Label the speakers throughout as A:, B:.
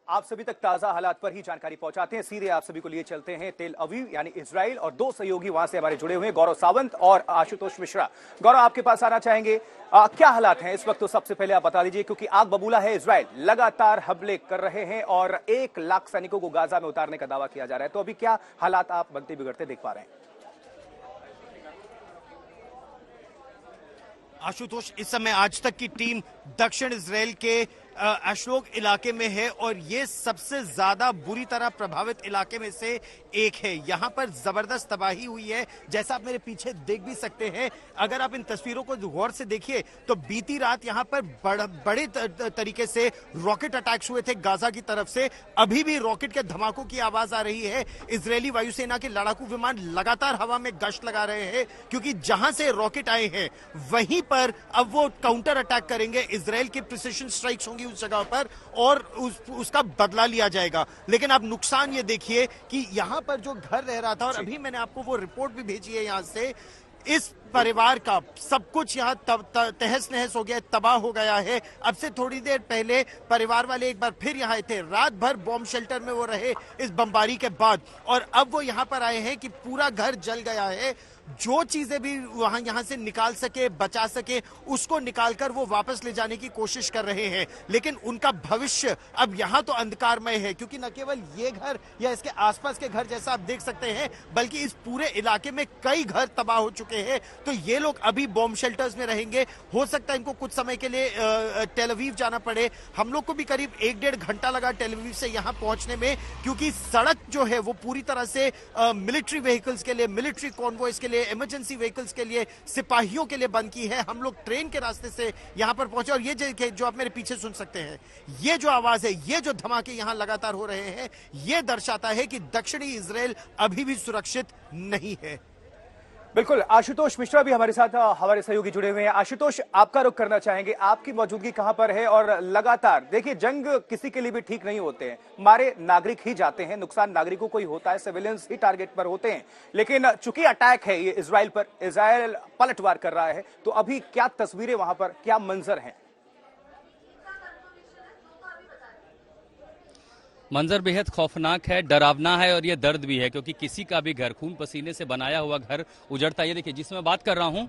A: आप सभी तक ताजा हालात पर ही जानकारी पहुंचाते हैं। सीधे आप सभी को लिए चलते हैं तेल अवीव यानी इजराइल, और दो सहयोगी वहां से हमारे जुड़े हुए हैं, गौरव सावंत और आशुतोष मिश्रा। गौरव, आपके पास आना चाहेंगे, क्या हालात हैं इस वक्त? तो सबसे पहले आप बता दीजिए, क्योंकि आग बबूला है, इजराइल लगातार हमले कर रहे हैं और 1 लाख सैनिकों को गाजा में उतारने का दावा किया जा रहा है। तो अभी क्या हालात आप बनते बिगड़ते देख पा रहे हैं?
B: आशुतोष, इस समय आज तक की टीम दक्षिण इजराइल के अशोक इलाके में है और ये सबसे ज्यादा बुरी तरह प्रभावित इलाके में से एक है। यहाँ पर जबरदस्त तबाही हुई है, जैसा आप मेरे पीछे देख भी सकते हैं। अगर आप इन तस्वीरों को गौर से देखिए तो बीती रात यहाँ पर बड़े तरीके से रॉकेट अटैक्स हुए थे गाजा की तरफ से। अभी भी रॉकेट के धमाकों की आवाज आ रही है। इजरायली वायुसेना के लड़ाकू विमान लगातार हवा में गश्त लगा रहे हैं, क्योंकि जहां से रॉकेट आए हैं वहीं पर अब वो काउंटर अटैक करेंगे। इजराइल की प्रिसिशन स्ट्राइक्स होंगी उस जगह पर और उसका बदला लिया जाएगा। लेकिन आप नुकसान ये देखिए कि यहां पर जो घर रह रहा था, और अभी मैंने आपको वो रिपोर्ट भी भेजी है यहां से, इस परिवार का सब कुछ यहाँ तहस नहस हो गया, तबाह हो गया है। अब से थोड़ी देर पहले परिवार वाले एक बार फिर यहाँ थे, रात भर बॉम्ब शेल्टर में वो रहे इस बमबारी के बाद, और अब वो यहाँ पर आए हैं कि पूरा घर जल गया है। जो चीजें भी यहाँ से निकाल सके, बचा सके, उसको निकालकर वो वापस ले जाने की कोशिश कर रहे हैं। लेकिन उनका भविष्य अब यहाँ तो अंधकारमय है, क्योंकि न केवल ये घर या इसके आसपास के घर जैसा आप देख सकते हैं, बल्कि इस पूरे इलाके में कई घर तबाह हो चुके हैं। तो ये लोग अभी बॉम्ब शेल्टर्स में रहेंगे। हो सकता है इनको कुछ समय के लिए टेल अवीव जाना पड़े। हम लोग को भी करीब 1-1.5 घंटा लगा टेल अवीव से यहाँ पहुंचने में, क्योंकि सड़क जो है वो पूरी तरह से मिलिट्री व्हीकल्स के लिए, मिलिट्री कॉन्वॉयज के लिए, इमरजेंसी व्हीकल्स के लिए, सिपाहियों के लिए बंद की है। हम लोग ट्रेन के रास्ते से यहां पर पहुंचे, और ये जो आप मेरे पीछे सुन सकते हैं, ये जो आवाज है, ये जो धमाके यहां लगातार हो रहे हैं, ये दर्शाता है कि दक्षिणी इजराइल अभी भी सुरक्षित नहीं है।
A: बिल्कुल, आशुतोष मिश्रा भी हमारे साथ हमारे सहयोगी जुड़े हुए हैं। आशुतोष, आपका रुख करना चाहेंगे, आपकी मौजूदगी कहां पर है? और लगातार देखिए, जंग किसी के लिए भी ठीक नहीं होते हैं, मारे नागरिक ही जाते हैं, नुकसान नागरिकों को ही होता है, सिविलियंस ही टारगेट पर होते हैं। लेकिन चूंकि अटैक है ये इजराइल पर, इजराइल पलटवार कर रहा है, तो अभी क्या तस्वीरें वहां पर, क्या मंजर हैं?
C: मंजर बेहद खौफनाक है, डरावना है, और ये दर्द भी है, क्योंकि किसी का भी घर, खून पसीने से बनाया हुआ घर उजड़ता है। ये देखिए, जिसमें बात कर रहा हूं,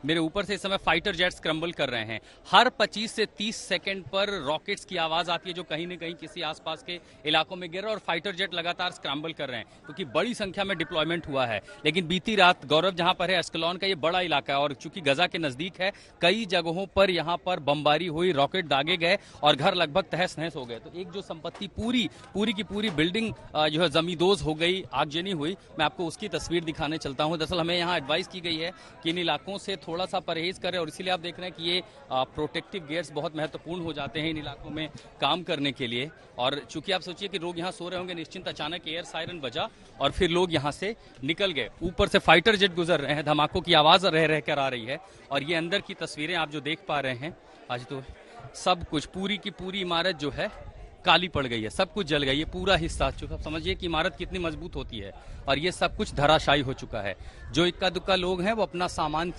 C: मेरे ऊपर से इस समय फाइटर जेट्स क्रम्बल कर रहे हैं। हर 25 से 30 सेकंड पर रॉकेट्स की आवाज आती है, जो कहीं न कहीं किसी आसपास के इलाकों में गिर रहा है, और फाइटर जेट लगातार स्क्रैम्बल कर रहे हैं, क्योंकि बड़ी संख्या में डिप्लॉयमेंट हुआ है। लेकिन बीती रात, गौरव, जहां पर है अश्कलोन का ये बड़ा इलाका है, और चूंकि गजा के नजदीक है, कई जगहों पर यहां पर बमबारी हुई, रॉकेट दागे गए और घर लगभग तहस नहस हो गए। तो एक जो संपत्ति पूरी की पूरी बिल्डिंग जो है जमींदोज हो गई, आगजनी हुई। मैं आपको उसकी तस्वीर दिखाने चलता हूं। दरअसल हमें यहाँ एडवाइस की गई है कि इन इलाकों से थोड़ा सा परहेज करें, और इसीलिए आप देख रहे हैं कि ये प्रोटेक्टिव गियर्स बहुत महत्वपूर्ण हो जाते हैं इन इलाकों में काम करने के लिए। और चूंकि आप सोचिए कि लोग यहाँ सो रहे होंगे निश्चिंत, अचानक एयर सायरन बजा और फिर लोग यहाँ से निकल गए। ऊपर से फाइटर जेट गुजर रहे हैं, धमाकों की आवाज रह कर आ रही है। और ये अंदर की तस्वीरें आप जो देख पा रहे हैं, आज तो सब कुछ, पूरी की पूरी इमारत जो है काली पड़ गई है, सब कुछ जल गई है, पूरा हिस्सा। चूंकि समझिए कि इमारत कितनी मजबूत होती है, और ये सब कुछ धराशायी हो चुका है। जो इक्का दुक्का लोग हैं वो अपना सामान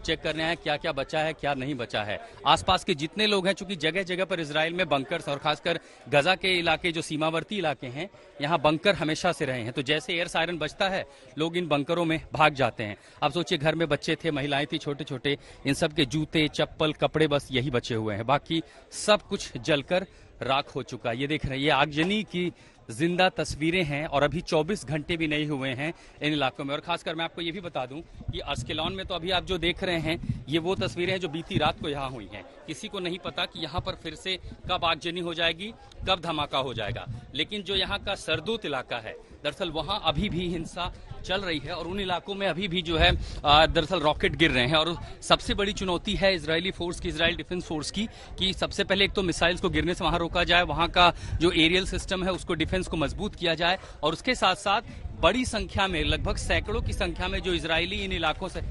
C: चेक कर रहे हैं, क्या क्या बचा है, क्या नहीं बचा है। आसपास के जितने लोग हैं, चूंकि जगह जगह पर इजराइल में बंकर्स, और खासकर गजा के इलाके जो सीमावर्ती इलाके हैं, यहाँ बंकर हमेशा से रहे हैं। तो जैसे एयर सायरन बजता है, लोग इन बंकरों में भाग जाते हैं। आप सोचिए, घर में बच्चे थे, महिलाएं थी, छोटे छोटे, इन सब के जूते, चप्पल, कपड़े, बस यही बचे हुए हैं। बाकी सब कुछ जलकर राख हो चुका है। ये देख रहे हैं, ये आगजनी की जिंदा तस्वीरें हैं, और अभी 24 घंटे भी नहीं हुए हैं इन इलाकों में। और खासकर मैं आपको ये भी बता दूं कि अश्केलॉन में तो अभी आप जो देख रहे हैं, ये वो तस्वीरें हैं जो बीती रात को यहाँ हुई हैं। किसी को नहीं पता कि यहाँ पर फिर से कब आगजनी हो जाएगी, कब धमाका हो जाएगा। लेकिन जो यहाँ का सरदूत इलाका है, दरअसल वहाँ अभी भी हिंसा चल रही है, और उन इलाकों में अभी भी जो है दरअसल रॉकेट गिर रहे हैं। और सबसे बड़ी चुनौती है इजरायली फोर्स की, इजराइल डिफेंस फोर्स की, कि सबसे पहले एक तो मिसाइल्स को गिरने से वहां रोका जाए, वहां का जो एरियल सिस्टम है उसको, डिफेंस को मजबूत किया जाए, और उसके साथ साथ बड़ी संख्या में, लगभग सैकड़ों की संख्या में जो इजरायली इन इलाकों से,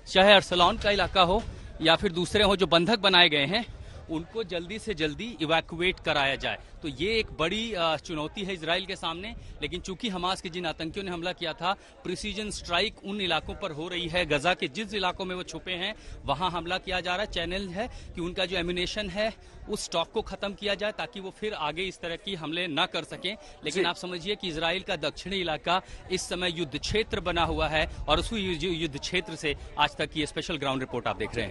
C: चाहे अश्केलॉन का इलाका हो या फिर दूसरे हो, जो बंधक बनाए गए हैं, उनको जल्दी से जल्दी इवैक्यूएट कराया जाए। तो ये एक बड़ी चुनौती है इजराइल के सामने। लेकिन चूंकि हमास के जिन आतंकियों ने हमला किया था, प्रिसीजन स्ट्राइक उन इलाकों पर हो रही है, गजा के जिस इलाकों में वो छुपे हैं वहां हमला किया जा रहा है। चैलेंज है कि उनका जो एम्यूनेशन है उस स्टॉक को खत्म किया जाए ताकि वो फिर आगे इस तरह की हमले न कर सकें। लेकिन आप समझिए कि इजराइल का दक्षिणी इलाका इस समय युद्ध क्षेत्र बना हुआ है और उसी युद्ध क्षेत्र से आज तक की स्पेशल ग्राउंड रिपोर्ट आप देख रहे हैं।